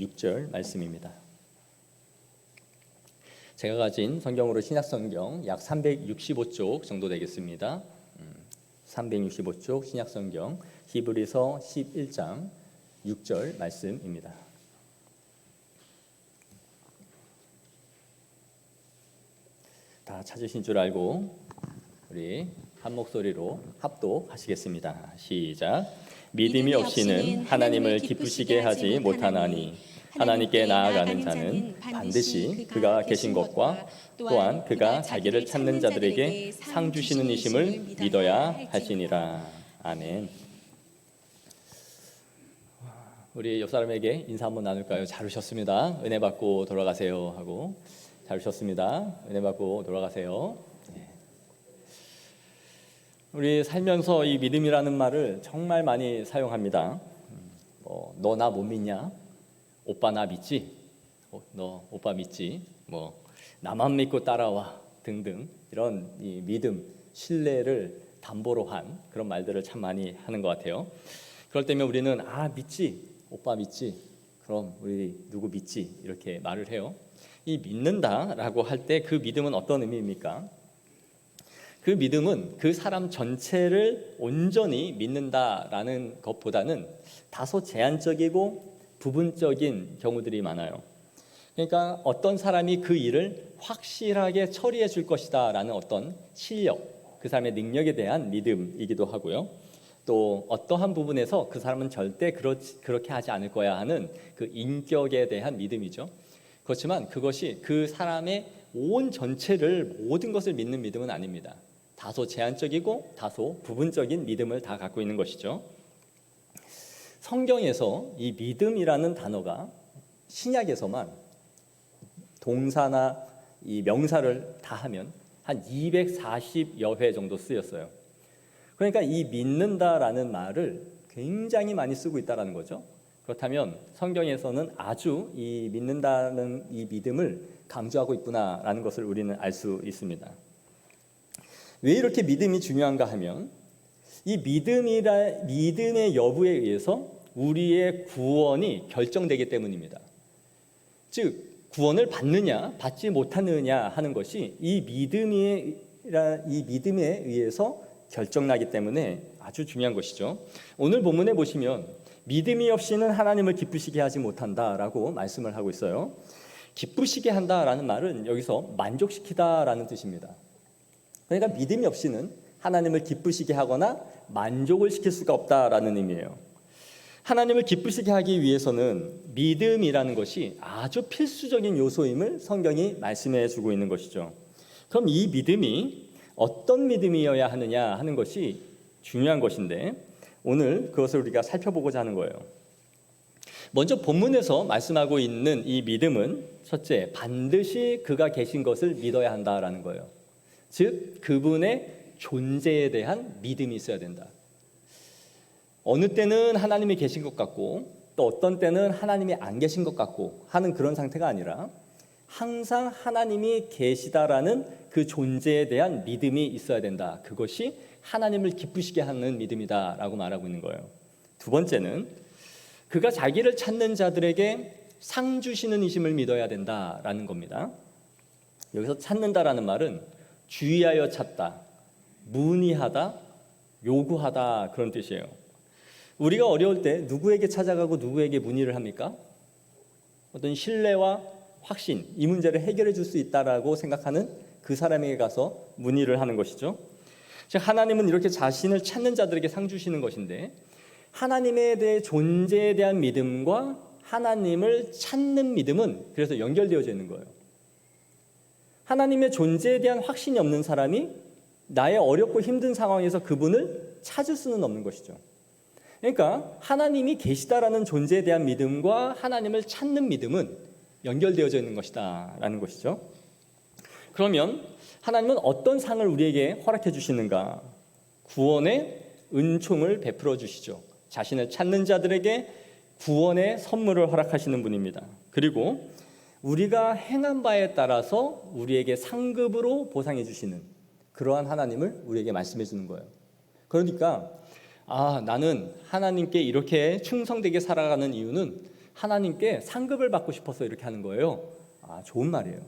6절 말씀입니다. 제가 가진 성경으로 신약성경 약 365쪽 정도 되겠습니다. 365쪽 신약성경 히브리서 11장 6절 말씀입니다. 다 찾으신 줄 알고 우리 한 목소리로 합독하시겠습니다. 시작. 믿음이 없이는 하나님을 기쁘시게 하지 못하나니 하나님께 나아가는 자는 반드시 그가 계신 것과 또한 그가 자기를 찾는 자들에게 상 주시는 이심을 믿어야 하시니라. 아멘. 우리 옆 사람에게 인사 한번 나눌까요? 잘 오셨습니다. 은혜 받고 돌아가세요 하고. 잘 오셨습니다. 은혜 받고 돌아가세요. 우리 살면서 이 믿음이라는 말을 정말 많이 사용합니다. 너 나 못 믿냐? 오빠 나 믿지? 너 오빠 믿지? 나만 믿고 따라와 등등 이런 이 믿음, 신뢰를 담보로 한 그런 말들을 참 많이 하는 것 같아요. 그럴 때면 우리는 믿지? 오빠 믿지? 그럼 우리 누구 믿지? 이렇게 말을 해요. 이 믿는다라고 할 때 그 믿음은 어떤 의미입니까? 그 믿음은 그 사람 전체를 온전히 믿는다라는 것보다는 다소 제한적이고 부분적인 경우들이 많아요. 그러니까 어떤 사람이 그 일을 확실하게 처리해 줄 것이다 라는 어떤 실력, 그 사람의 능력에 대한 믿음이기도 하고요. 또 어떠한 부분에서 그 사람은 절대 그렇게 하지 않을 거야 하는 그 인격에 대한 믿음이죠. 그렇지만 그것이 그 사람의 온 전체를 모든 것을 믿는 믿음은 아닙니다. 다소 제한적이고 다소 부분적인 믿음을 다 갖고 있는 것이죠. 성경에서 이 믿음이라는 단어가 신약에서만 동사나 이 명사를 다 하면 한 240여 회 정도 쓰였어요. 그러니까 이 믿는다라는 말을 굉장히 많이 쓰고 있다는 거죠. 그렇다면 성경에서는 아주 이 믿는다는 이 믿음을 강조하고 있구나라는 것을 우리는 알 수 있습니다. 왜 이렇게 믿음이 중요한가 하면 이 믿음의 여부에 의해서 우리의 구원이 결정되기 때문입니다. 즉 구원을 받느냐 받지 못하느냐 하는 것이 이 믿음에 의해서 결정나기 때문에 아주 중요한 것이죠. 오늘 본문에 보시면 믿음이 없이는 하나님을 기쁘시게 하지 못한다라고 말씀을 하고 있어요. 기쁘시게 한다라는 말은 여기서 만족시키다라는 뜻입니다. 그러니까 믿음이 없이는 하나님을 기쁘시게 하거나 만족을 시킬 수가 없다라는 의미예요. 하나님을 기쁘시게 하기 위해서는 믿음이라는 것이 아주 필수적인 요소임을 성경이 말씀해 주고 있는 것이죠. 그럼 이 믿음이 어떤 믿음이어야 하느냐 하는 것이 중요한 것인데 오늘 그것을 우리가 살펴보고자 하는 거예요. 먼저 본문에서 말씀하고 있는 이 믿음은 첫째, 반드시 그가 계신 것을 믿어야 한다라는 거예요. 즉 그분의 존재에 대한 믿음이 있어야 된다. 어느 때는 하나님이 계신 것 같고 또 어떤 때는 하나님이 안 계신 것 같고 하는 그런 상태가 아니라 항상 하나님이 계시다라는 그 존재에 대한 믿음이 있어야 된다. 그것이 하나님을 기쁘시게 하는 믿음이다라고 말하고 있는 거예요. 두 번째는 그가 자기를 찾는 자들에게 상 주시는 이심을 믿어야 된다라는 겁니다. 여기서 찾는다라는 말은 주의하여 찾다, 문의하다, 요구하다 그런 뜻이에요. 우리가 어려울 때 누구에게 찾아가고 누구에게 문의를 합니까? 어떤 신뢰와 확신, 이 문제를 해결해 줄 수 있다라고 생각하는 그 사람에게 가서 문의를 하는 것이죠. 즉 하나님은 이렇게 자신을 찾는 자들에게 상 주시는 것인데 하나님에 대해 존재에 대한 믿음과 하나님을 찾는 믿음은 그래서 연결되어져 있는 거예요. 하나님의 존재에 대한 확신이 없는 사람이 나의 어렵고 힘든 상황에서 그분을 찾을 수는 없는 것이죠. 그러니까 하나님이 계시다라는 존재에 대한 믿음과 하나님을 찾는 믿음은 연결되어져 있는 것이다 라는 것이죠. 그러면 하나님은 어떤 상을 우리에게 허락해 주시는가? 구원의 은총을 베풀어 주시죠. 자신을 찾는 자들에게 구원의 선물을 허락하시는 분입니다. 그리고 우리가 행한 바에 따라서 우리에게 상급으로 보상해 주시는 그러한 하나님을 우리에게 말씀해 주는 거예요. 그러니까 나는 하나님께 이렇게 충성되게 살아가는 이유는 하나님께 상급을 받고 싶어서 이렇게 하는 거예요. 좋은 말이에요.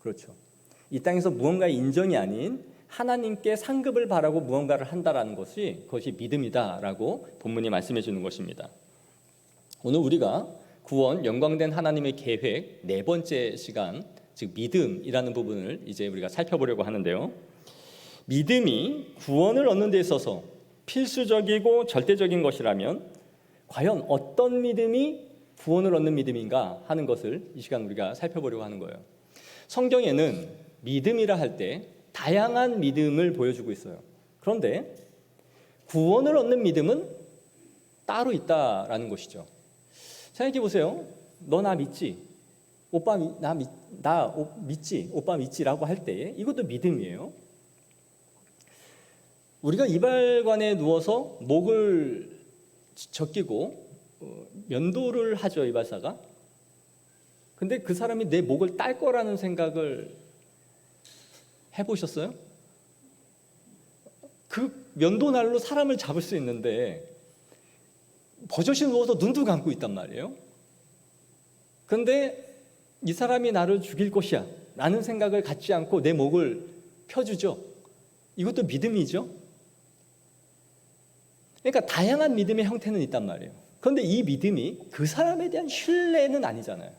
그렇죠. 이 땅에서 무언가의 인정이 아닌 하나님께 상급을 바라고 무언가를 한다라는 것이 그것이 믿음이다라고 본문이 말씀해 주는 것입니다. 오늘 우리가 구원, 영광된 하나님의 계획 네 번째 시간, 즉 믿음이라는 부분을 이제 우리가 살펴보려고 하는데요. 믿음이 구원을 얻는 데 있어서 필수적이고 절대적인 것이라면 과연 어떤 믿음이 구원을 얻는 믿음인가 하는 것을 이 시간 우리가 살펴보려고 하는 거예요. 성경에는 믿음이라 할 때 다양한 믿음을 보여주고 있어요. 그런데 구원을 얻는 믿음은 따로 있다라는 것이죠. 생각해 보세요. 너 나 믿지? 오빠 나 믿지? 오빠 믿지라고 할 때 이것도 믿음이에요. 우리가 이발관에 누워서 목을 적기고 면도를 하죠, 이발사가. 근데 그 사람이 내 목을 딸 거라는 생각을 해보셨어요? 그 면도날로 사람을 잡을 수 있는데 버젓이 누워서 눈도 감고 있단 말이에요. 그런데 이 사람이 나를 죽일 것이야 라는 생각을 갖지 않고 내 목을 펴주죠. 이것도 믿음이죠. 그러니까 다양한 믿음의 형태는 있단 말이에요. 그런데 이 믿음이 그 사람에 대한 신뢰는 아니잖아요.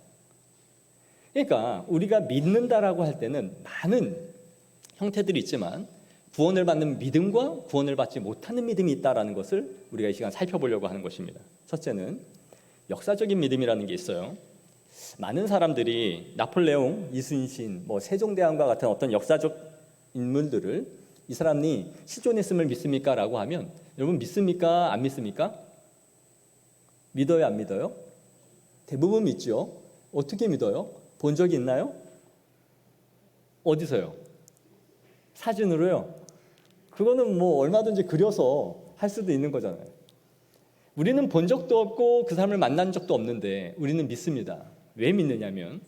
그러니까 우리가 믿는다라고 할 때는 많은 형태들이 있지만 구원을 받는 믿음과 구원을 받지 못하는 믿음이 있다라는 것을 우리가 이 시간 살펴보려고 하는 것입니다. 첫째는 역사적인 믿음이라는 게 있어요. 많은 사람들이 나폴레옹, 이순신, 세종대왕과 같은 어떤 역사적 인물들을 이 사람이 실존했음을 믿습니까? 라고 하면 여러분 믿습니까? 안 믿습니까? 믿어요? 안 믿어요? 대부분 믿죠. 어떻게 믿어요? 본 적이 있나요? 어디서요? 사진으로요? 그거는 얼마든지 그려서 할 수도 있는 거잖아요. 우리는 본 적도 없고 그 사람을 만난 적도 없는데 우리는 믿습니다. 왜 믿느냐면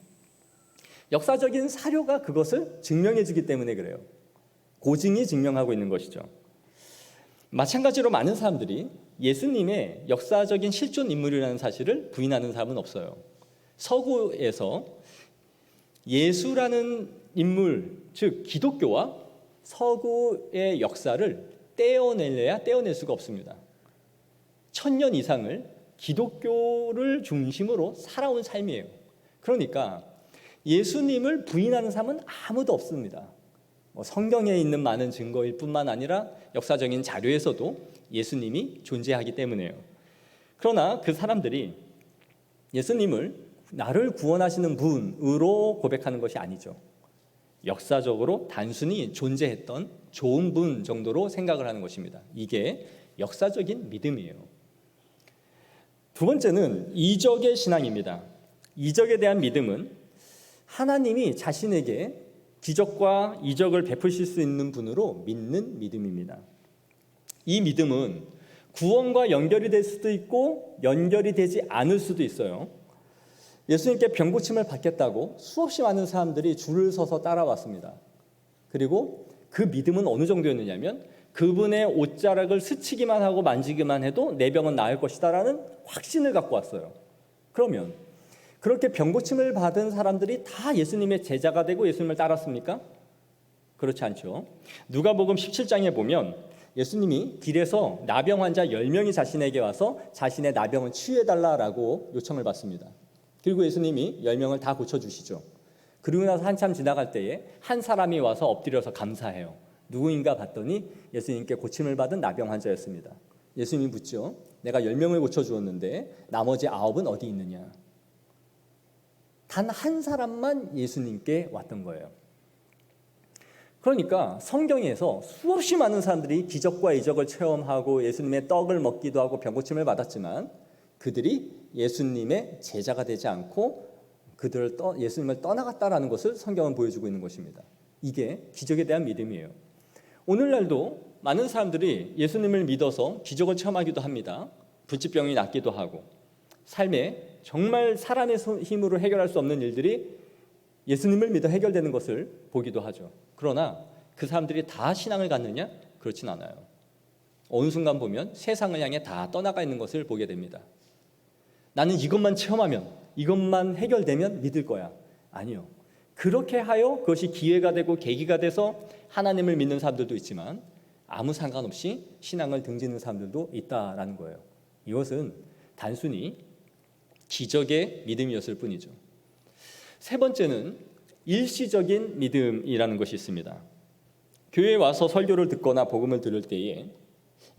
역사적인 사료가 그것을 증명해 주기 때문에 그래요. 고증이 증명하고 있는 것이죠. 마찬가지로 많은 사람들이 예수님의 역사적인 실존 인물이라는 사실을 부인하는 사람은 없어요. 서구에서 예수라는 인물, 즉 기독교와 서구의 역사를 떼어낼 수가 없습니다. 1000년 이상을 기독교를 중심으로 살아온 삶이에요. 그러니까 예수님을 부인하는 사람은 아무도 없습니다. 성경에 있는 많은 증거일 뿐만 아니라 역사적인 자료에서도 예수님이 존재하기 때문에요. 그러나 그 사람들이 예수님을 나를 구원하시는 분으로 고백하는 것이 아니죠. 역사적으로 단순히 존재했던 좋은 분 정도로 생각을 하는 것입니다. 이게 역사적인 믿음이에요. 두 번째는 이적의 신앙입니다. 이적에 대한 믿음은 하나님이 자신에게 기적과 이적을 베푸실 수 있는 분으로 믿는 믿음입니다. 이 믿음은 구원과 연결이 될 수도 있고 연결이 되지 않을 수도 있어요. 예수님께 병 고침을 받겠다고 수없이 많은 사람들이 줄을 서서 따라왔습니다. 그리고 그 믿음은 어느 정도였느냐면 그분의 옷자락을 스치기만 하고 만지기만 해도 내 병은 나을 것이다라는 확신을 갖고 왔어요. 그러면 그렇게 병 고침을 받은 사람들이 다 예수님의 제자가 되고 예수님을 따랐습니까? 그렇지 않죠. 누가복음 17장에 보면 예수님이 길에서 나병 환자 10명이 자신에게 와서 자신의 나병을 치유해달라고 요청을 받습니다. 그리고 예수님이 10명을 다 고쳐주시죠. 그리고 나서 한참 지나갈 때에 한 사람이 와서 엎드려서 감사해요. 누구인가 봤더니 예수님께 고침을 받은 나병 환자였습니다. 예수님이 묻죠. 내가 10명을 고쳐주었는데 나머지 9은 어디 있느냐? 단 한 사람만 예수님께 왔던 거예요. 그러니까 성경에서 수없이 많은 사람들이 기적과 이적을 체험하고 예수님의 떡을 먹기도 하고 병고침을 받았지만 그들이 예수님의 제자가 되지 않고 예수님을 떠나갔다라는 것을 성경은 보여주고 있는 것입니다. 이게 기적에 대한 믿음이에요. 오늘날도 많은 사람들이 예수님을 믿어서 기적을 체험하기도 합니다. 불치병이 낫기도 하고 삶에 정말 사람의 힘으로 해결할 수 없는 일들이 예수님을 믿어 해결되는 것을 보기도 하죠. 그러나 그 사람들이 다 신앙을 갖느냐? 그렇진 않아요. 어느 순간 보면 세상을 향해 다 떠나가 있는 것을 보게 됩니다. 나는 이것만 체험하면, 이것만 해결되면 믿을 거야. 아니요. 그렇게 하여 그것이 기회가 되고 계기가 돼서 하나님을 믿는 사람들도 있지만 아무 상관없이 신앙을 등지는 사람들도 있다라는 거예요. 이것은 단순히 기적의 믿음이었을 뿐이죠. 세 번째는 일시적인 믿음이라는 것이 있습니다. 교회에 와서 설교를 듣거나 복음을 들을 때에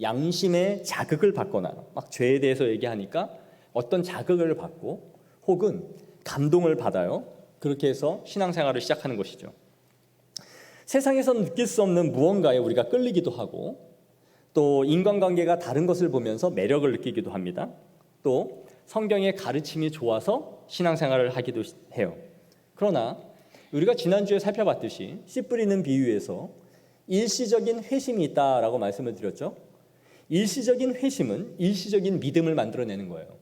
양심의 자극을 받거나 막 죄에 대해서 얘기하니까 어떤 자극을 받고 혹은 감동을 받아요. 그렇게 해서 신앙생활을 시작하는 것이죠. 세상에서는 느낄 수 없는 무언가에 우리가 끌리기도 하고 또 인간관계가 다른 것을 보면서 매력을 느끼기도 합니다. 또 성경의 가르침이 좋아서 신앙생활을 하기도 해요. 그러나 우리가 지난주에 살펴봤듯이 씨 뿌리는 비유에서 일시적인 회심이 있다라고 말씀을 드렸죠. 일시적인 회심은 일시적인 믿음을 만들어내는 거예요.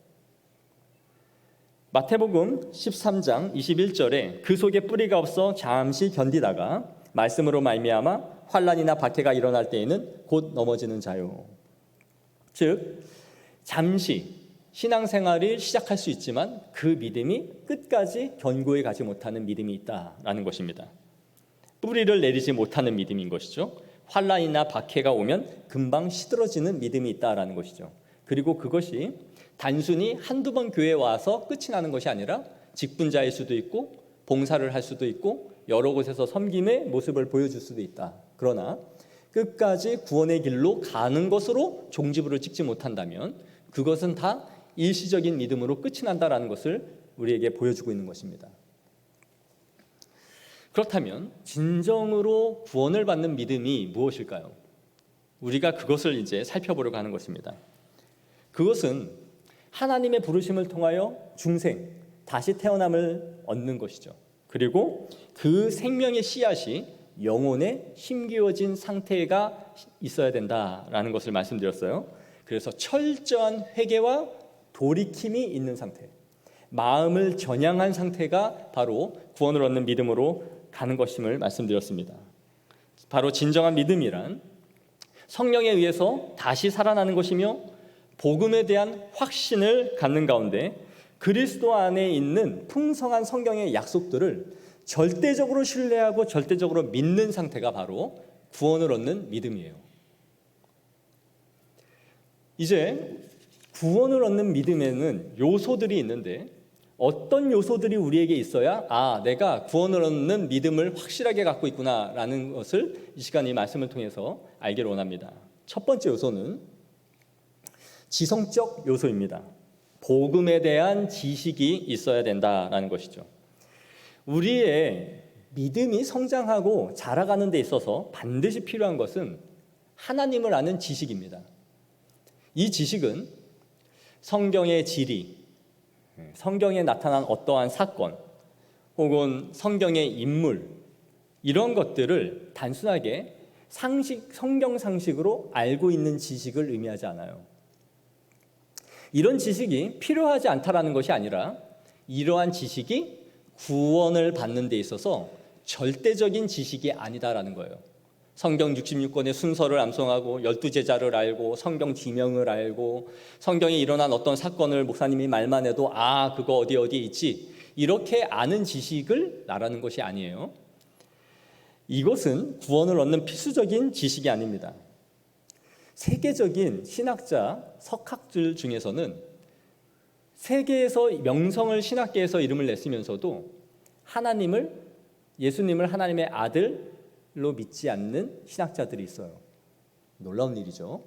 마태복음 13장 21절에 그 속에 뿌리가 없어 잠시 견디다가 말씀으로 말미암아 환난이나 박해가 일어날 때에는 곧 넘어지는 자요. 즉 잠시 신앙생활을 시작할 수 있지만 그 믿음이 끝까지 견고히 가지 못하는 믿음이 있다라는 것입니다. 뿌리를 내리지 못하는 믿음인 것이죠. 환난이나 박해가 오면 금방 시들어지는 믿음이 있다라는 것이죠. 그리고 그것이 단순히 한두 번 교회에 와서 끝이 나는 것이 아니라 직분자일 수도 있고 봉사를 할 수도 있고 여러 곳에서 섬김의 모습을 보여줄 수도 있다. 그러나 끝까지 구원의 길로 가는 것으로 종지부를 찍지 못한다면 그것은 다 일시적인 믿음으로 끝이 난다라는 것을 우리에게 보여주고 있는 것입니다. 그렇다면 진정으로 구원을 받는 믿음이 무엇일까요? 우리가 그것을 이제 살펴보려고 하는 것입니다. 그것은 하나님의 부르심을 통하여 중생, 다시 태어남을 얻는 것이죠. 그리고 그 생명의 씨앗이 영혼에 심기어진 상태가 있어야 된다라는 것을 말씀드렸어요. 그래서 철저한 회개와 돌이킴이 있는 상태, 마음을 전향한 상태가 바로 구원을 얻는 믿음으로 가는 것임을 말씀드렸습니다. 바로 진정한 믿음이란 성령에 의해서 다시 살아나는 것이며 복음에 대한 확신을 갖는 가운데 그리스도 안에 있는 풍성한 성경의 약속들을 절대적으로 신뢰하고 절대적으로 믿는 상태가 바로 구원을 얻는 믿음이에요. 이제 구원을 얻는 믿음에는 요소들이 있는데 어떤 요소들이 우리에게 있어야 내가 구원을 얻는 믿음을 확실하게 갖고 있구나라는 것을 이 시간 이 말씀을 통해서 알기를 원합니다. 첫 번째 요소는 지성적 요소입니다. 복음에 대한 지식이 있어야 된다라는 것이죠. 우리의 믿음이 성장하고 자라가는 데 있어서 반드시 필요한 것은 하나님을 아는 지식입니다. 이 지식은 성경의 진리, 성경에 나타난 어떠한 사건 혹은 성경의 인물 이런 것들을 단순하게 성경 상식으로 알고 있는 지식을 의미하지 않아요. 이런 지식이 필요하지 않다라는 것이 아니라 이러한 지식이 구원을 받는 데 있어서 절대적인 지식이 아니다라는 거예요. 성경 66권의 순서를 암송하고 12제자를 알고 성경 지명을 알고 성경에 일어난 어떤 사건을 목사님이 말만 해도 그거 어디에 있지 이렇게 아는 지식을 말하는 것이 아니에요. 이것은 구원을 얻는 필수적인 지식이 아닙니다. 세계적인 신학자, 석학들 중에서는 세계에서 명성을 신학계에서 이름을 냈으면서도 예수님을 하나님의 아들로 믿지 않는 신학자들이 있어요. 놀라운 일이죠.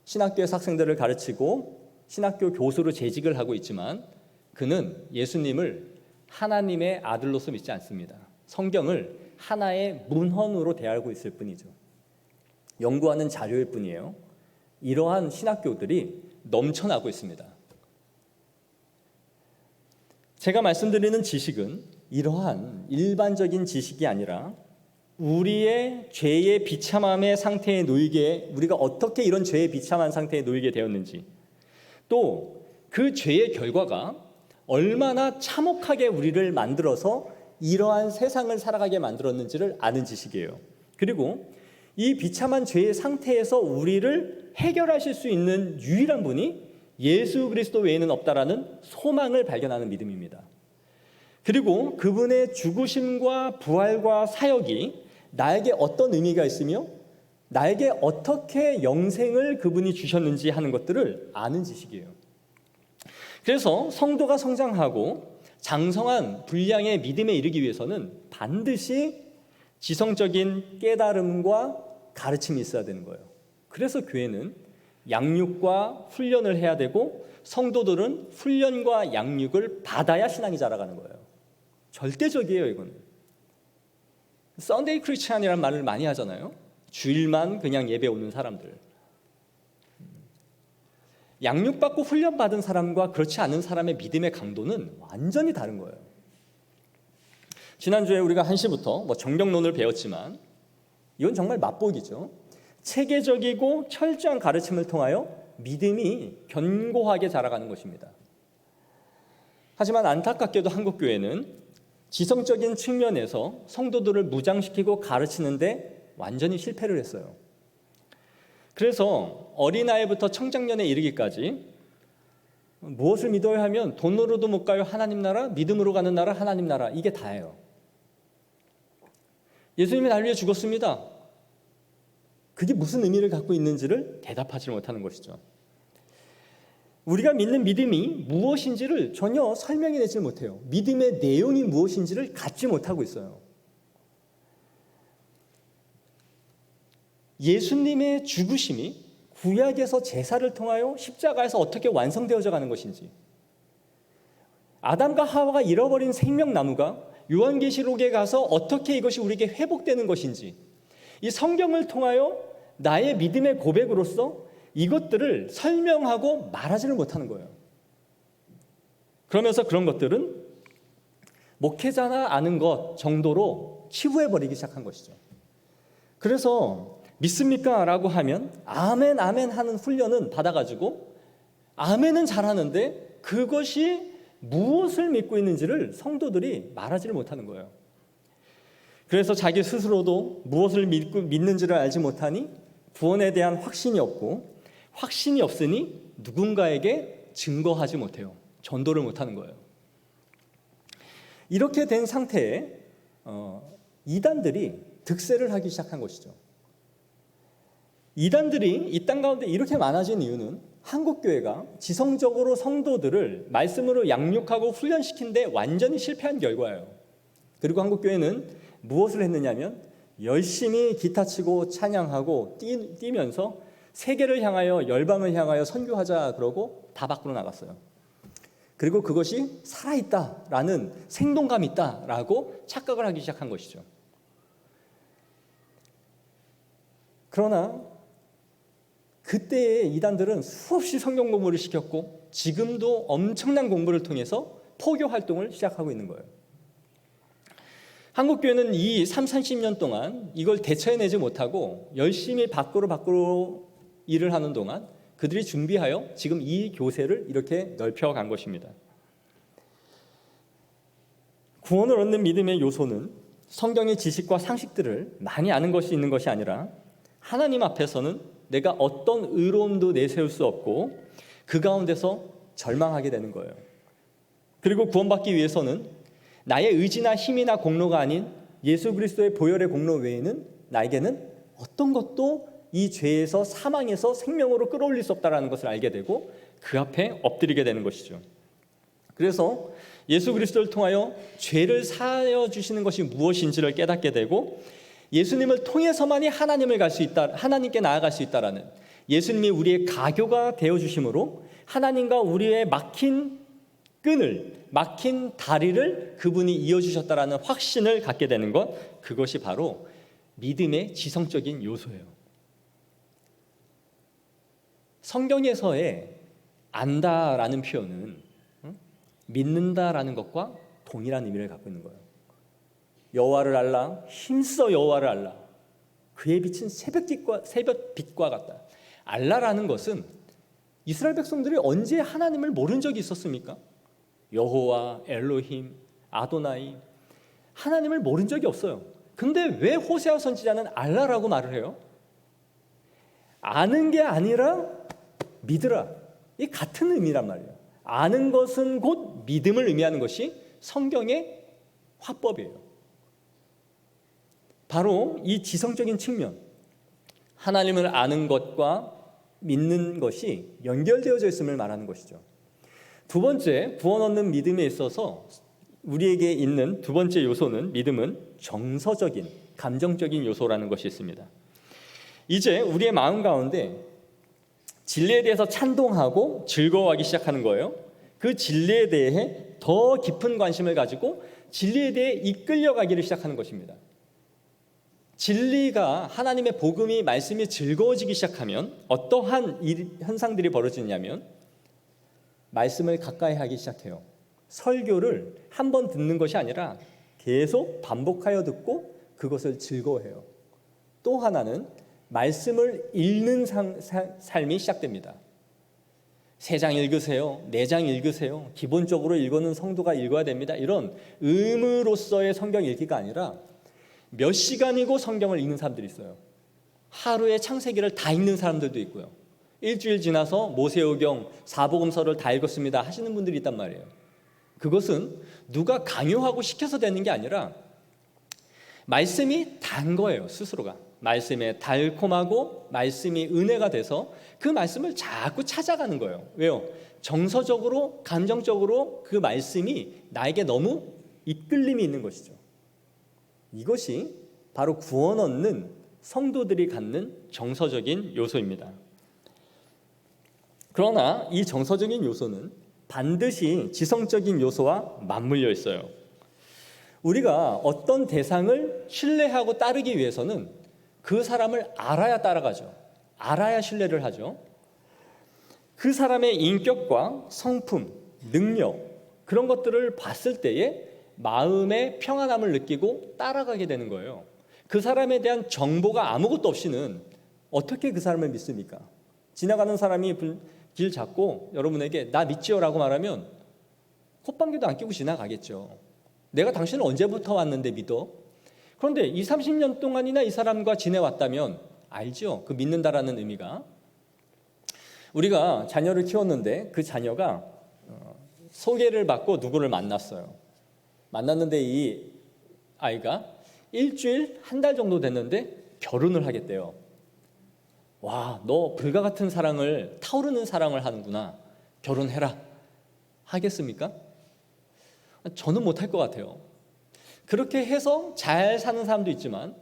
신학교에서 학생들을 가르치고 신학교 교수로 재직을 하고 있지만 그는 예수님을 하나님의 아들로서 믿지 않습니다. 성경을 하나의 문헌으로 대하고 있을 뿐이죠. 연구하는 자료일 뿐이에요. 이러한 신학교들이 넘쳐나고 있습니다. 제가 말씀드리는 지식은 이러한 일반적인 지식이 아니라 우리의 죄의 비참함의 상태에 놓이게 우리가 어떻게 이런 죄의 비참한 상태에 놓이게 되었는지 또 그 죄의 결과가 얼마나 참혹하게 우리를 만들어서 이러한 세상을 살아가게 만들었는지를 아는 지식이에요. 그리고 이 비참한 죄의 상태에서 우리를 해결하실 수 있는 유일한 분이 예수 그리스도 외에는 없다라는 소망을 발견하는 믿음입니다. 그리고 그분의 죽으심과 부활과 사역이 나에게 어떤 의미가 있으며 나에게 어떻게 영생을 그분이 주셨는지 하는 것들을 아는 지식이에요. 그래서 성도가 성장하고 장성한 분량의 믿음에 이르기 위해서는 반드시 지성적인 깨달음과 가르침이 있어야 되는 거예요. 그래서 교회는 양육과 훈련을 해야 되고 성도들은 훈련과 양육을 받아야 신앙이 자라가는 거예요. 절대적이에요, 이거는. 썬데이 크리스찬이라는 말을 많이 하잖아요. 주일만 그냥 예배 오는 사람들. 양육받고 훈련받은 사람과 그렇지 않은 사람의 믿음의 강도는 완전히 다른 거예요. 지난주에 우리가 1시부터 정경론을 배웠지만 이건 정말 맛보기죠. 체계적이고 철저한 가르침을 통하여 믿음이 견고하게 자라가는 것입니다. 하지만 안타깝게도 한국교회는 지성적인 측면에서 성도들을 무장시키고 가르치는데 완전히 실패를 했어요. 그래서 어린아이부터 청장년에 이르기까지 무엇을 믿어야 하면 돈으로도 못 가요. 하나님 나라, 믿음으로 가는 나라, 하나님 나라, 이게 다예요. 예수님이 날 위해 죽었습니다. 그게 무슨 의미를 갖고 있는지를 대답하지 못하는 것이죠. 우리가 믿는 믿음이 무엇인지를 전혀 설명해내지 못해요. 믿음의 내용이 무엇인지를 갖지 못하고 있어요. 예수님의 죽으심이 구약에서 제사를 통하여 십자가에서 어떻게 완성되어져 가는 것인지, 아담과 하와가 잃어버린 생명나무가 요한계시록에 가서 어떻게 이것이 우리에게 회복되는 것인지, 이 성경을 통하여 나의 믿음의 고백으로서 이것들을 설명하고 말하지를 못하는 거예요. 그러면서 그런 것들은 목회자나 아는 것 정도로 치부해버리기 시작한 것이죠. 그래서 믿습니까? 라고 하면 아멘 아멘 하는 훈련은 받아가지고 아멘은 잘하는데 그것이 무엇을 믿고 있는지를 성도들이 말하지를 못하는 거예요. 그래서 자기 스스로도 무엇을 믿는지를 알지 못하니 구원에 대한 확신이 없고, 확신이 없으니 누군가에게 증거하지 못해요. 전도를 못하는 거예요. 이렇게 된 상태에 이단들이 득세를 하기 시작한 것이죠. 이단들이 이 땅 가운데 이렇게 많아진 이유는 한국교회가 지성적으로 성도들을 말씀으로 양육하고 훈련시킨 데 완전히 실패한 결과예요. 그리고 한국교회는 무엇을 했느냐면 열심히 기타 치고 찬양하고 뛰면서 세계를 향하여, 열방을 향하여 선교하자 그러고 다 밖으로 나갔어요. 그리고 그것이 살아있다라는, 생동감이 있다라고 착각을 하기 시작한 것이죠. 그러나 그때의 이단들은 수없이 성경 공부를 시켰고 지금도 엄청난 공부를 통해서 포교 활동을 시작하고 있는 거예요. 한국교회는 이 30-40년 동안 이걸 대처해내지 못하고 열심히 밖으로 일을 하는 동안 그들이 준비하여 지금 이 교세를 이렇게 넓혀간 것입니다. 구원을 얻는 믿음의 요소는 성경의 지식과 상식들을 많이 아는 것이 있는 것이 아니라 하나님 앞에서는 내가 어떤 의로움도 내세울 수 없고 그 가운데서 절망하게 되는 거예요. 그리고 구원받기 위해서는 나의 의지나 힘이나 공로가 아닌 예수 그리스도의 보혈의 공로 외에는 나에게는 어떤 것도 이 죄에서, 사망에서 생명으로 끌어올릴 수 없다는 것을 알게 되고 그 앞에 엎드리게 되는 것이죠. 그래서 예수 그리스도를 통하여 죄를 사하여 주시는 것이 무엇인지를 깨닫게 되고 예수님을 통해서만이 하나님을 갈 수 있다, 하나님께 나아갈 수 있다라는, 예수님이 우리의 가교가 되어 주심으로 하나님과 우리의 막힌 끈을, 막힌 다리를 그분이 이어주셨다라는 확신을 갖게 되는 것, 그것이 바로 믿음의 지성적인 요소예요. 성경에서의 안다라는 표현은 믿는다라는 것과 동일한 의미를 갖고 있는 거예요. 여호와를 알라, 힘써 여호와를 알라, 그의 빛은 새벽빛과 같다. 알라라는 것은 이스라엘 백성들이 언제 하나님을 모른 적이 있었습니까? 여호와, 엘로힘, 아도나이, 하나님을 모른 적이 없어요. 근데 왜 호세아 선지자는 알라라고 말을 해요? 아는 게 아니라 믿으라. 이 같은 의미란 말이에요. 아는 것은 곧 믿음을 의미하는 것이 성경의 화법이에요. 바로 이 지성적인 측면, 하나님을 아는 것과 믿는 것이 연결되어져 있음을 말하는 것이죠. 두 번째, 구원 얻는 믿음에 있어서 우리에게 있는 두 번째 요소는, 믿음은 정서적인, 감정적인 요소라는 것이 있습니다. 이제 우리의 마음 가운데 진리에 대해서 찬동하고 즐거워하기 시작하는 거예요. 그 진리에 대해 더 깊은 관심을 가지고 진리에 대해 이끌려가기를 시작하는 것입니다. 진리가, 하나님의 복음이, 말씀이 즐거워지기 시작하면 어떠한 현상들이 벌어지냐면 말씀을 가까이 하기 시작해요. 설교를 한 번 듣는 것이 아니라 계속 반복하여 듣고 그것을 즐거워해요. 또 하나는 말씀을 읽는 삶이 시작됩니다. 3장 읽으세요, 4장 읽으세요, 기본적으로 읽는 성도가 읽어야 됩니다. 이런 의무로서의 성경 읽기가 아니라 몇 시간이고 성경을 읽는 사람들이 있어요. 하루에 창세기를 다 읽는 사람들도 있고요. 일주일 지나서 모세오경, 사복음서를 다 읽었습니다 하시는 분들이 있단 말이에요. 그것은 누가 강요하고 시켜서 되는 게 아니라 말씀이 단 거예요. 스스로가 말씀에 달콤하고 말씀이 은혜가 돼서 그 말씀을 자꾸 찾아가는 거예요. 왜요? 정서적으로, 감정적으로 그 말씀이 나에게 너무 이끌림이 있는 것이죠. 이것이 바로 구원 얻는 성도들이 갖는 정서적인 요소입니다. 그러나 이 정서적인 요소는 반드시 지성적인 요소와 맞물려 있어요. 우리가 어떤 대상을 신뢰하고 따르기 위해서는 그 사람을 알아야 따라가죠. 알아야 신뢰를 하죠. 그 사람의 인격과 성품, 능력, 그런 것들을 봤을 때에 마음의 평안함을 느끼고 따라가게 되는 거예요. 그 사람에 대한 정보가 아무것도 없이는 어떻게 그 사람을 믿습니까? 지나가는 사람이 길 잡고 여러분에게 나 믿지요 라고 말하면 콧방귀도 안 끼고 지나가겠죠. 내가 당신을 언제부터 왔는데 믿어? 그런데 20, 30년 동안이나 이 사람과 지내왔다면 알죠? 그 믿는다라는 의미가. 우리가 자녀를 키웠는데 그 자녀가 소개를 받고 누구를 만났어요. 만났는데 이 아이가 일주일, 한 달 정도 됐는데 결혼을 하겠대요. 와, 너 불과 같은 사랑을, 타오르는 사랑을 하는구나. 결혼해라. 하겠습니까? 저는 못할 것 같아요. 그렇게 해서 잘 사는 사람도 있지만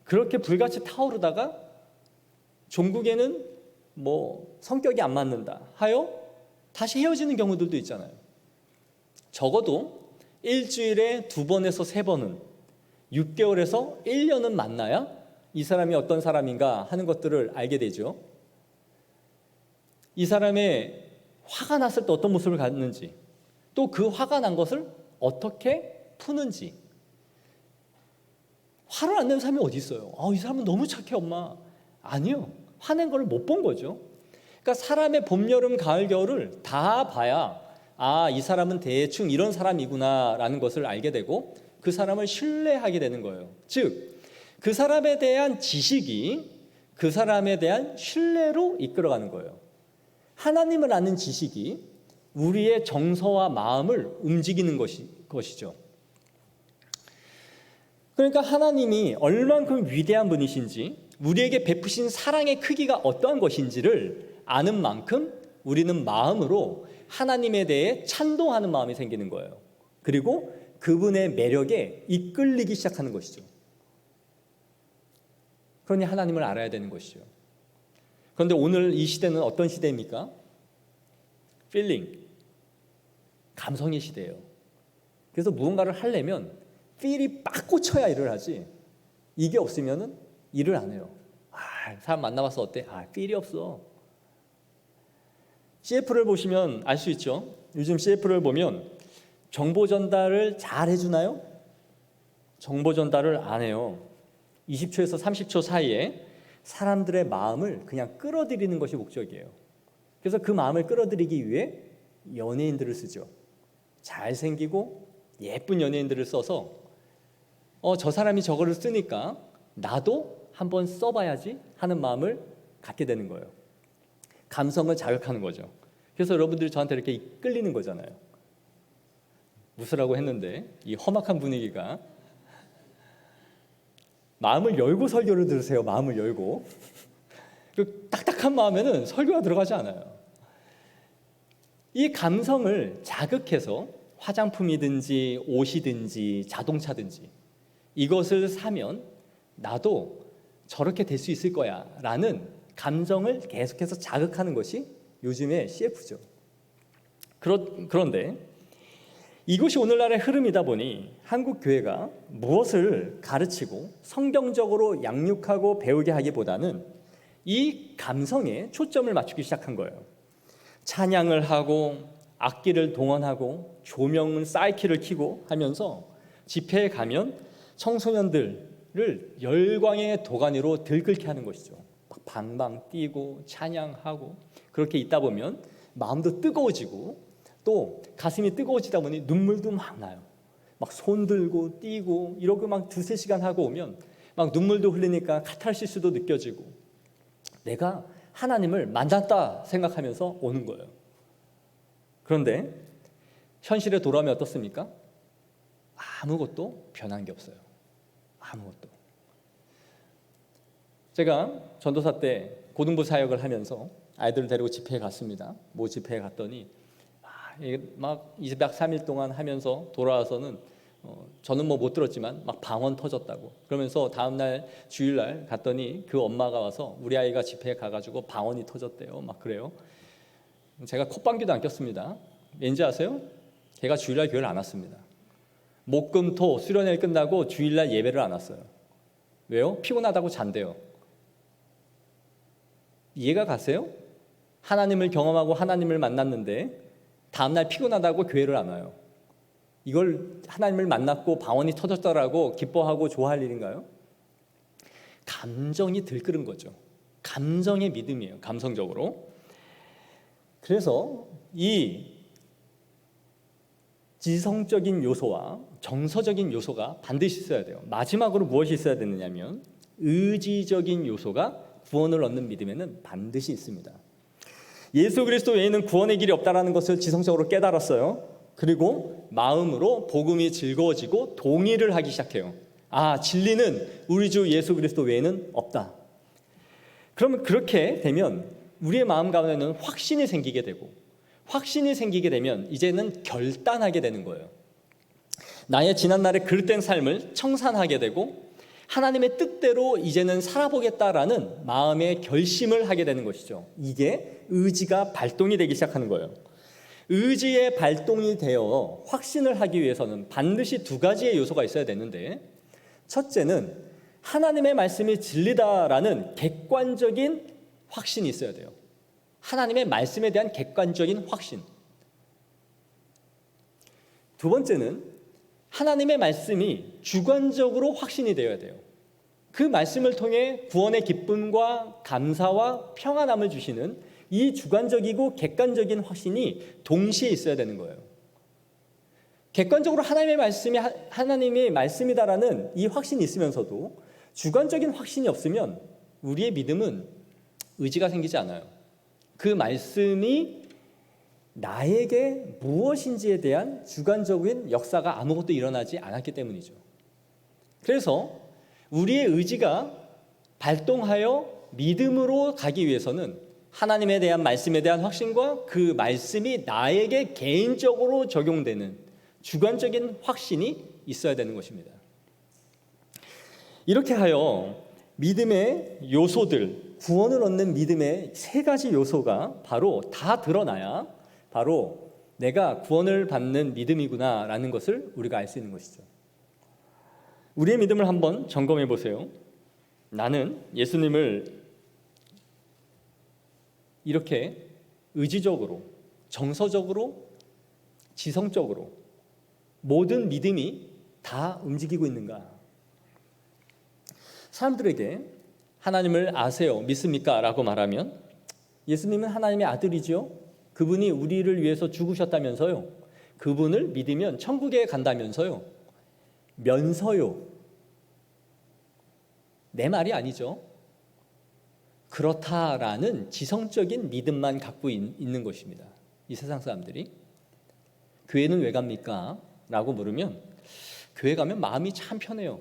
그렇게 불같이 타오르다가 종국에는 성격이 안 맞는다 하여 다시 헤어지는 경우들도 있잖아요. 적어도 일주일에 2번에서 3번은, 6개월에서 1년은 만나야 이 사람이 어떤 사람인가 하는 것들을 알게 되죠. 이 사람의 화가 났을 때 어떤 모습을 갖는지, 또 그 화가 난 것을 어떻게 푸는지. 화를 안 내는 사람이 어디 있어요? 이 사람은 너무 착해 엄마. 아니요. 화낸 걸 못 본 거죠. 그러니까 사람의 봄, 여름, 가을, 겨울을 다 봐야 이 사람은 대충 이런 사람이구나 라는 것을 알게 되고 그 사람을 신뢰하게 되는 거예요. 즉, 그 사람에 대한 지식이 그 사람에 대한 신뢰로 이끌어가는 거예요. 하나님을 아는 지식이 우리의 정서와 마음을 움직이는 것이죠. 그러니까 하나님이 얼만큼 위대한 분이신지, 우리에게 베푸신 사랑의 크기가 어떠한 것인지를 아는 만큼 우리는 마음으로 하나님에 대해 찬동하는 마음이 생기는 거예요. 그리고 그분의 매력에 이끌리기 시작하는 것이죠. 그러니 하나님을 알아야 되는 것이죠. 그런데 오늘 이 시대는 어떤 시대입니까? 필링, 감성의 시대예요. 그래서 무언가를 하려면 필이 빡 꽂혀야 일을 하지, 이게 없으면 일을 안 해요. 사람 만나봐서 어때? 필이 없어. CF를 보시면 알 수 있죠. 요즘 CF를 보면 정보 전달을 잘 해주나요? 정보 전달을 안 해요. 20초에서 30초 사이에 사람들의 마음을 그냥 끌어들이는 것이 목적이에요. 그래서 그 마음을 끌어들이기 위해 연예인들을 쓰죠. 잘생기고 예쁜 연예인들을 써서 저 사람이 저거를 쓰니까 나도 한번 써봐야지 하는 마음을 갖게 되는 거예요. 감성을 자극하는 거죠. 그래서 여러분들이 저한테 이렇게 끌리는 거잖아요. 웃으라고 했는데 이 험악한 분위기가, 마음을 열고 설교를 들으세요. 마음을 열고. 그 딱딱한 마음에는 설교가 들어가지 않아요. 이 감성을 자극해서 화장품이든지 옷이든지 자동차든지 이것을 사면 나도 저렇게 될 수 있을 거야 라는 감정을 계속해서 자극하는 것이 요즘의 CF죠. 그런데 이것이 오늘날의 흐름이다 보니 한국 교회가 무엇을 가르치고 성경적으로 양육하고 배우게 하기보다는 이 감성에 초점을 맞추기 시작한 거예요. 찬양을 하고 악기를 동원하고 조명은 사이키를 켜고 하면서 집회에 가면 청소년들을 열광의 도가니로 들끓게 하는 것이죠. 막 방방 뛰고 찬양하고, 그렇게 있다 보면 마음도 뜨거워지고 또 가슴이 뜨거워지다 보니 눈물도 막 나요. 막 손 들고 뛰고 이러고 막 두세 시간 하고 오면 막 눈물도 흘리니까 카타르시스도 느껴지고 내가 하나님을 만났다 생각하면서 오는 거예요. 그런데 현실에 돌아오면 어떻습니까? 아무것도 변한 게 없어요. 아무것도. 제가 전도사 때 고등부 사역을 하면서 아이들을 데리고 집회에 갔습니다. 모 집회에 갔더니 막 2박 3일 동안 하면서 돌아와서는 저는 뭐 못 들었지만 막 방언 터졌다고. 그러면서 다음날 주일날 갔더니 그 엄마가 와서 우리 아이가 집회에 가가지고 방언이 터졌대요. 막 그래요. 제가 콧방귀도 안 꼈습니다. 왠지 아세요? 걔가 주일날 교회를 안 왔습니다. 목금토 수련회 끝나고 주일날 예배를 안 왔어요. 왜요? 피곤하다고 잔대요. 이해가 가세요? 하나님을 경험하고 하나님을 만났는데 다음날 피곤하다고 교회를 안 와요. 이걸 하나님을 만났고 방언이 터졌다라고 기뻐하고 좋아할 일인가요? 감정이 들끓은 거죠. 감정의 믿음이에요. 감성적으로. 그래서 이 지성적인 요소와 정서적인 요소가 반드시 있어야 돼요. 마지막으로 무엇이 있어야 되느냐면 의지적인 요소가 구원을 얻는 믿음에는 반드시 있습니다. 예수 그리스도 외에는 구원의 길이 없다라는 것을 지성적으로 깨달았어요. 그리고 마음으로 복음이 즐거워지고 동의를 하기 시작해요. 진리는 우리 주 예수 그리스도 외에는 없다. 그러면 그렇게 되면 우리의 마음 가운데는 확신이 생기게 되고, 확신이 생기게 되면 이제는 결단하게 되는 거예요. 나의 지난날의 그릇된 삶을 청산하게 되고 하나님의 뜻대로 이제는 살아보겠다라는 마음의 결심을 하게 되는 것이죠. 이게 의지가 발동이 되기 시작하는 거예요. 의지의 발동이 되어 확신을 하기 위해서는 반드시 두 가지의 요소가 있어야 되는데, 첫째는 하나님의 말씀이 진리다라는 객관적인 확신이 있어야 돼요. 하나님의 말씀에 대한 객관적인 확신. 두 번째는 하나님의 말씀이 주관적으로 확신이 되어야 돼요. 그 말씀을 통해 구원의 기쁨과 감사와 평안함을 주시는 이 주관적이고 객관적인 확신이 동시에 있어야 되는 거예요. 객관적으로 하나님의 말씀이 하나님의 말씀이다라는 이 확신이 있으면서도 주관적인 확신이 없으면 우리의 믿음은 의지가 생기지 않아요. 그 말씀이 나에게 무엇인지에 대한 주관적인 역사가 아무것도 일어나지 않았기 때문이죠. 그래서 우리의 의지가 발동하여 믿음으로 가기 위해서는 하나님에 대한 말씀에 대한 확신과 그 말씀이 나에게 개인적으로 적용되는 주관적인 확신이 있어야 되는 것입니다. 이렇게 하여 믿음의 요소들, 구원을 얻는 믿음의 세 가지 요소가 바로 다 드러나야 바로 내가 구원을 받는 믿음이구나라는 것을 우리가 알 수 있는 것이죠. 우리의 믿음을 한번 점검해 보세요. 나는 예수님을 이렇게 의지적으로, 정서적으로, 지성적으로 모든 믿음이 다 움직이고 있는가? 사람들에게 하나님을 아세요? 믿습니까? 라고 말하면 예수님은 하나님의 아들이죠. 그분이 우리를 위해서 죽으셨다면서요. 그분을 믿으면 천국에 간다면서요. 면서요. 내 말이 아니죠. 그렇다라는 지성적인 믿음만 갖고 있는 것입니다. 이 세상 사람들이. 교회는 왜 갑니까? 라고 물으면 교회 가면 마음이 참 편해요.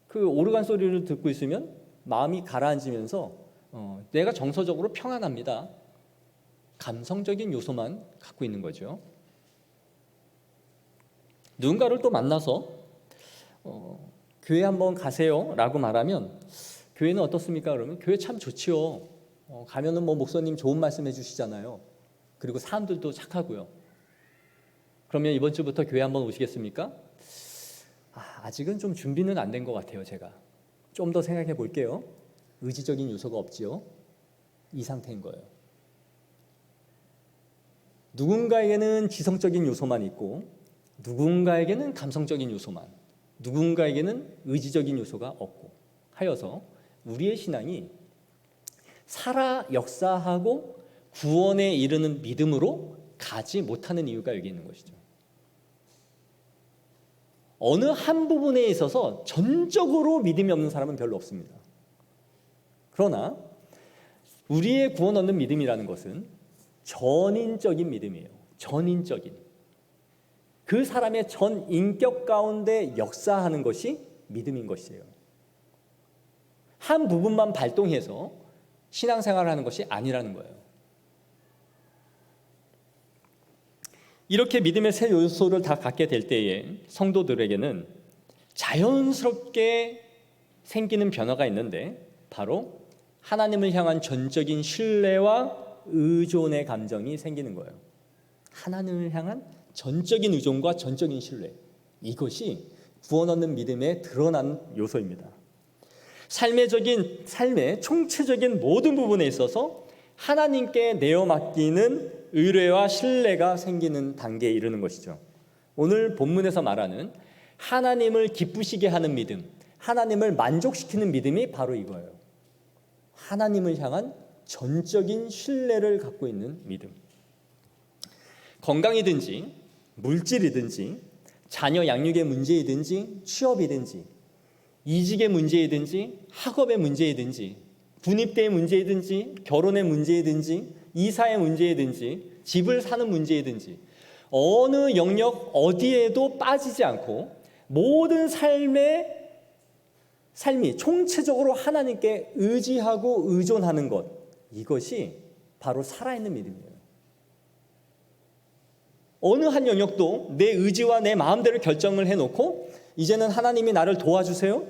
그 오르간 소리를 듣고 있으면 마음이 가라앉으면서 내가 정서적으로 평안합니다. 감성적인 요소만 갖고 있는 거죠. 누군가를 또 만나서 교회 한번 가세요 라고 말하면 교회는 어떻습니까? 그러면 교회 참 좋지요. 가면은 뭐 목사님 좋은 말씀 해주시잖아요. 그리고 사람들도 착하고요. 그러면 이번 주부터 교회 한번 오시겠습니까? 아직은 좀 준비는 안 된 것 같아요. 제가 좀 더 생각해 볼게요. 의지적인 요소가 없지요. 이 상태인 거예요. 누군가에게는 지성적인 요소만 있고 누군가에게는 감성적인 요소만, 누군가에게는 의지적인 요소가 없고 하여서 우리의 신앙이 살아 역사하고 구원에 이르는 믿음으로 가지 못하는 이유가 여기 있는 것이죠. 어느 한 부분에 있어서 전적으로 믿음이 없는 사람은 별로 없습니다. 그러나 우리의 구원 얻는 믿음이라는 것은 전인적인 믿음이에요. 전인적인. 그 사람의 전 인격 가운데 역사하는 것이 믿음인 것이에요. 한 부분만 발동해서 신앙생활을 하는 것이 아니라는 거예요. 이렇게 믿음의 세 요소를 다 갖게 될 때에 성도들에게는 자연스럽게 생기는 변화가 있는데 바로 하나님을 향한 전적인 신뢰와 의존의 감정이 생기는 거예요. 하나님을 향한 전적인 의존과 전적인 신뢰, 이것이 구원 얻는 믿음에 드러난 요소입니다. 삶의 총체적인 모든 부분에 있어서 하나님께 내어 맡기는 의뢰와 신뢰가 생기는 단계에 이르는 것이죠. 오늘 본문에서 말하는 하나님을 기쁘시게 하는 믿음, 하나님을 만족시키는 믿음이 바로 이거예요. 하나님을 향한 전적인 신뢰를 갖고 있는 믿음. 건강이든지 물질이든지 자녀 양육의 문제이든지 취업이든지 이직의 문제이든지 학업의 문제이든지 군입대의 문제이든지 결혼의 문제이든지 이사의 문제이든지 집을 사는 문제이든지 어느 영역 어디에도 빠지지 않고 모든 삶이 총체적으로 하나님께 의지하고 의존하는 것, 이것이 바로 살아있는 믿음이에요. 어느 한 영역도 내 의지와 내 마음대로 결정을 해놓고 이제는 하나님이 나를 도와주세요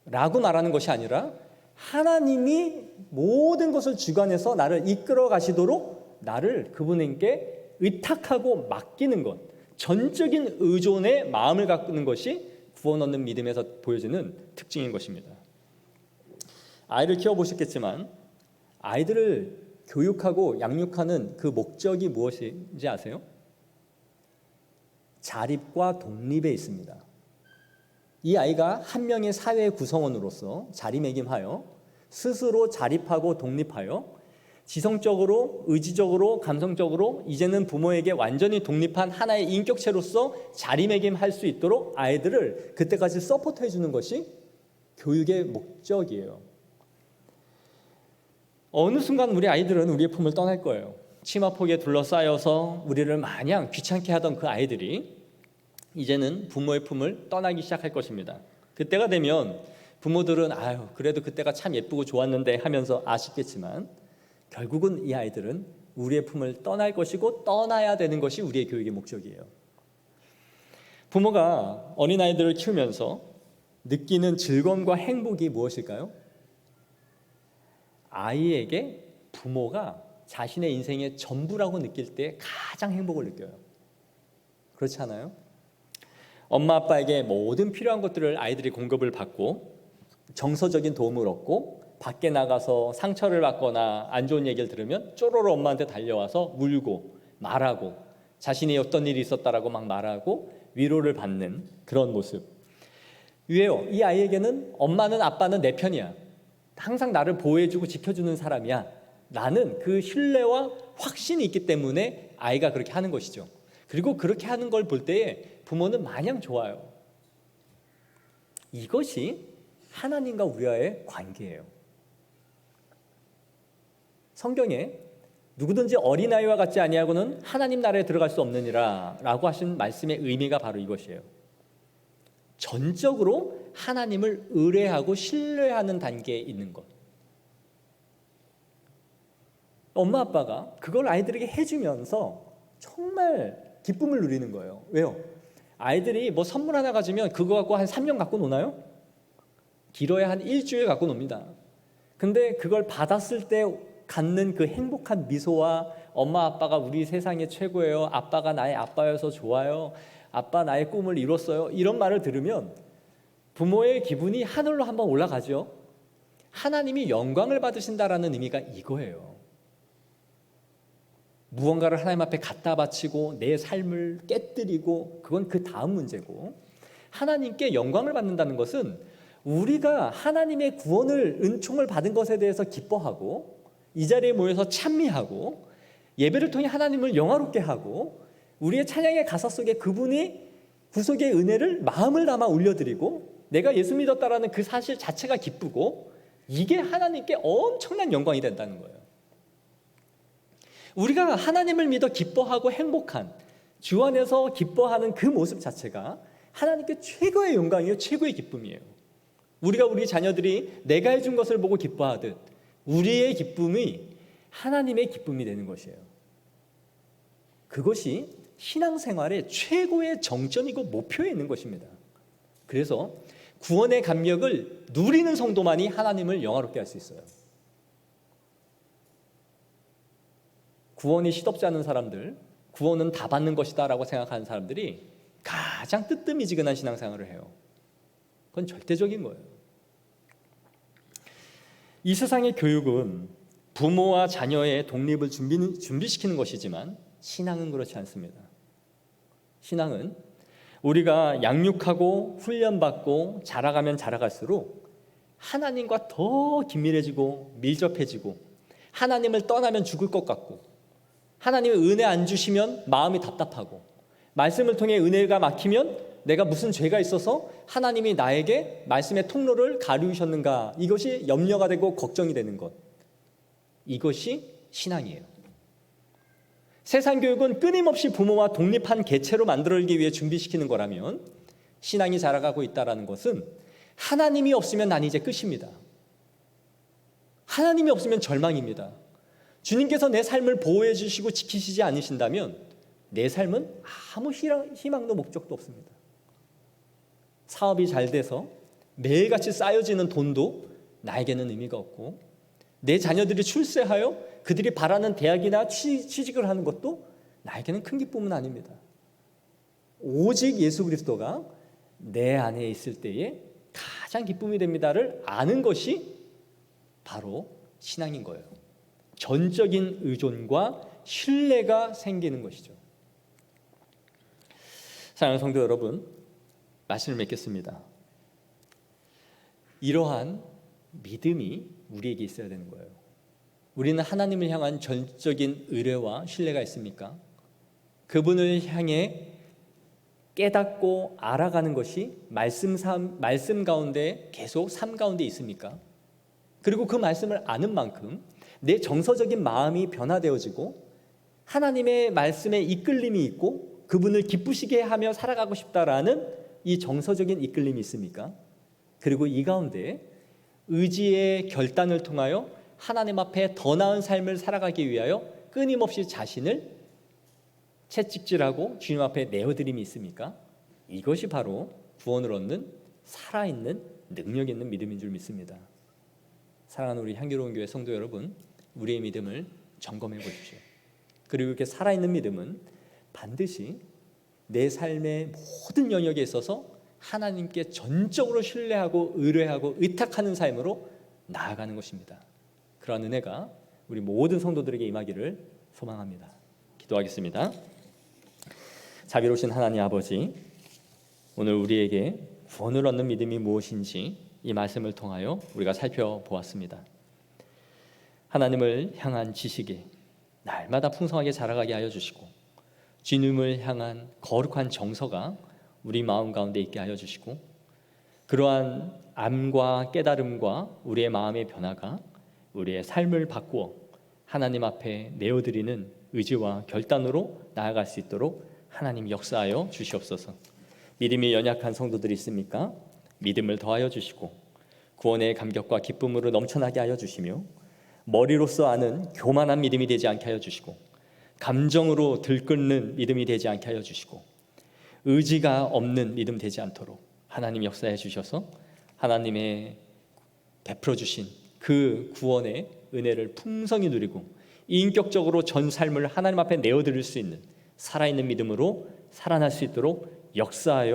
라고 말하는 것이 아니라 하나님이 모든 것을 주관해서 나를 이끌어 가시도록 나를 그분에게 의탁하고 맡기는 것, 전적인 의존의 마음을 갖는 것이 구원 얻는 믿음에서 보여지는 특징인 것입니다. 아이를 키워보셨겠지만 아이들을 교육하고 양육하는 그 목적이 무엇인지 아세요? 자립과 독립에 있습니다. 이 아이가 한 명의 사회의 구성원으로서 자리매김하여 스스로 자립하고 독립하여 지성적으로, 의지적으로, 감성적으로 이제는 부모에게 완전히 독립한 하나의 인격체로서 자리매김할 수 있도록 아이들을 그때까지 서포트해 주는 것이 교육의 목적이에요. 어느 순간 우리 아이들은 우리의 품을 떠날 거예요. 치마폭에 둘러싸여서 우리를 마냥 귀찮게 하던 그 아이들이 이제는 부모의 품을 떠나기 시작할 것입니다. 그때가 되면 부모들은 그래도 그때가 참 예쁘고 좋았는데 하면서 아쉽겠지만 결국은 이 아이들은 우리의 품을 떠날 것이고 떠나야 되는 것이 우리의 교육의 목적이에요. 부모가 어린아이들을 키우면서 느끼는 즐거움과 행복이 무엇일까요? 아이에게 부모가 자신의 인생의 전부라고 느낄 때 가장 행복을 느껴요. 그렇지 않아요? 엄마 아빠에게 모든 필요한 것들을 아이들이 공급을 받고 정서적인 도움을 얻고 밖에 나가서 상처를 받거나 안 좋은 얘기를 들으면 쪼로로 엄마한테 달려와서 물고 말하고 자신이 어떤 일이 있었다라고 막 말하고 위로를 받는 그런 모습. 왜요? 이 아이에게는 엄마는 아빠는 내 편이야. 항상 나를 보호해주고 지켜주는 사람이야. 나는 그 신뢰와 확신이 있기 때문에 아이가 그렇게 하는 것이죠. 그리고 그렇게 하는 걸 볼 때에 부모는 마냥 좋아요. 이것이 하나님과 우리와의 관계예요. 성경에 누구든지 어린아이와 같지 아니하고는 하나님 나라에 들어갈 수 없느니라 라고 하신 말씀의 의미가 바로 이것이에요. 전적으로 하나님을 의뢰하고 신뢰하는 단계에 있는 것. 엄마 아빠가 그걸 아이들에게 해주면서 정말 기쁨을 누리는 거예요. 왜요? 아이들이 뭐 선물 하나 가지면 그거 갖고 한 3년 갖고 노나요? 길어야 한 일주일 갖고 놉니다. 근데 그걸 받았을 때 갖는 그 행복한 미소와 엄마 아빠가 우리 세상의 최고예요. 아빠가 나의 아빠여서 좋아요. 아빠 나의 꿈을 이뤘어요. 이런 말을 들으면 부모의 기분이 하늘로 한번 올라가죠. 하나님이 영광을 받으신다라는 의미가 이거예요. 무언가를 하나님 앞에 갖다 바치고 내 삶을 깨뜨리고 그건 그 다음 문제고, 하나님께 영광을 받는다는 것은 우리가 하나님의 구원을 은총을 받은 것에 대해서 기뻐하고 이 자리에 모여서 찬미하고 예배를 통해 하나님을 영화롭게 하고 우리의 찬양의 가사 속에 그분이 구속의 은혜를 마음을 담아 올려드리고 내가 예수 믿었다라는 그 사실 자체가 기쁘고, 이게 하나님께 엄청난 영광이 된다는 거예요. 우리가 하나님을 믿어 기뻐하고 행복한 주 안에서 기뻐하는 그 모습 자체가 하나님께 최고의 영광이에요. 최고의 기쁨이에요. 우리가 우리 자녀들이 내가 해준 것을 보고 기뻐하듯 우리의 기쁨이 하나님의 기쁨이 되는 것이에요. 그것이 신앙생활의 최고의 정점이고 목표에 있는 것입니다. 그래서 구원의 감격을 누리는 성도만이 하나님을 영화롭게 할 수 있어요. 구원이 시덥지 않은 사람들, 구원은 다 받는 것이다 라고 생각하는 사람들이 가장 뜨뜻미지근한 신앙생활을 해요. 그건 절대적인 거예요. 이 세상의 교육은 부모와 자녀의 독립을 준비시키는 것이지만 신앙은 그렇지 않습니다. 신앙은 우리가 양육하고 훈련받고 자라가면 자라갈수록 하나님과 더 긴밀해지고 밀접해지고, 하나님을 떠나면 죽을 것 같고 하나님의 은혜 안 주시면 마음이 답답하고, 말씀을 통해 은혜가 막히면 내가 무슨 죄가 있어서 하나님이 나에게 말씀의 통로를 가리우셨는가, 이것이 염려가 되고 걱정이 되는 것, 이것이 신앙이에요. 세상 교육은 끊임없이 부모와 독립한 개체로 만들어내기 위해 준비시키는 거라면, 신앙이 자라가고 있다는 것은 하나님이 없으면 난 이제 끝입니다. 하나님이 없으면 절망입니다. 주님께서 내 삶을 보호해 주시고 지키시지 않으신다면 내 삶은 아무 희망도 목적도 없습니다. 사업이 잘 돼서 매일같이 쌓여지는 돈도 나에게는 의미가 없고, 내 자녀들이 출세하여 그들이 바라는 대학이나 취직을 하는 것도 나에게는 큰 기쁨은 아닙니다. 오직 예수 그리스도가 내 안에 있을 때에 가장 기쁨이 됩니다를 아는 것이 바로 신앙인 거예요. 전적인 의존과 신뢰가 생기는 것이죠. 사랑하는 성도 여러분, 말씀을 맺겠습니다. 이러한 믿음이 우리에게 있어야 되는 거예요. 우리는 하나님을 향한 전적인 의뢰와 신뢰가 있습니까? 그분을 향해 깨닫고 알아가는 것이 말씀 가운데 계속 삶 가운데 있습니까? 그리고 그 말씀을 아는 만큼 내 정서적인 마음이 변화되어지고 하나님의 말씀에 이끌림이 있고 그분을 기쁘시게 하며 살아가고 싶다라는 이 정서적인 이끌림이 있습니까? 그리고 이 가운데 의지의 결단을 통하여 하나님 앞에 더 나은 삶을 살아가기 위하여 끊임없이 자신을 채찍질하고 주님 앞에 내어드림이 있습니까? 이것이 바로 구원을 얻는 살아있는 능력 있는 믿음인 줄 믿습니다. 사랑하는 우리 향기로운 교회 성도 여러분, 우리의 믿음을 점검해 보십시오. 그리고 이렇게 살아있는 믿음은 반드시 내 삶의 모든 영역에 있어서 하나님께 전적으로 신뢰하고 의뢰하고 의탁하는 삶으로 나아가는 것입니다. 그러한 은혜가 우리 모든 성도들에게 임하기를 소망합니다. 기도하겠습니다. 자비로우신 하나님 아버지, 오늘 우리에게 구원을 얻는 믿음이 무엇인지 이 말씀을 통하여 우리가 살펴보았습니다. 하나님을 향한 지식이 날마다 풍성하게 자라가게 하여 주시고, 주님을 향한 거룩한 정서가 우리 마음 가운데 있게 하여 주시고, 그러한 암과 깨달음과 우리의 마음의 변화가 우리의 삶을 바꾸어 하나님 앞에 내어드리는 의지와 결단으로 나아갈 수 있도록 하나님 역사하여 주시옵소서. 믿음이 연약한 성도들이 있습니까? 믿음을 더하여 주시고 구원의 감격과 기쁨으로 넘쳐나게 하여 주시며 머리로서 아는 교만한 믿음이 되지 않게 하여 주시고 감정으로 들끓는 믿음이 되지 않게 하여 주시고 의지가 없는 믿음 되지 않도록 하나님 역사해 주셔서 하나님의 베풀어 주신 그 구원의 은혜를 풍성히 누리고 인격적으로 전 삶을 하나님 앞에 내어드릴 수 있는 살아있는 믿음으로 살아날 수 있도록 역사하여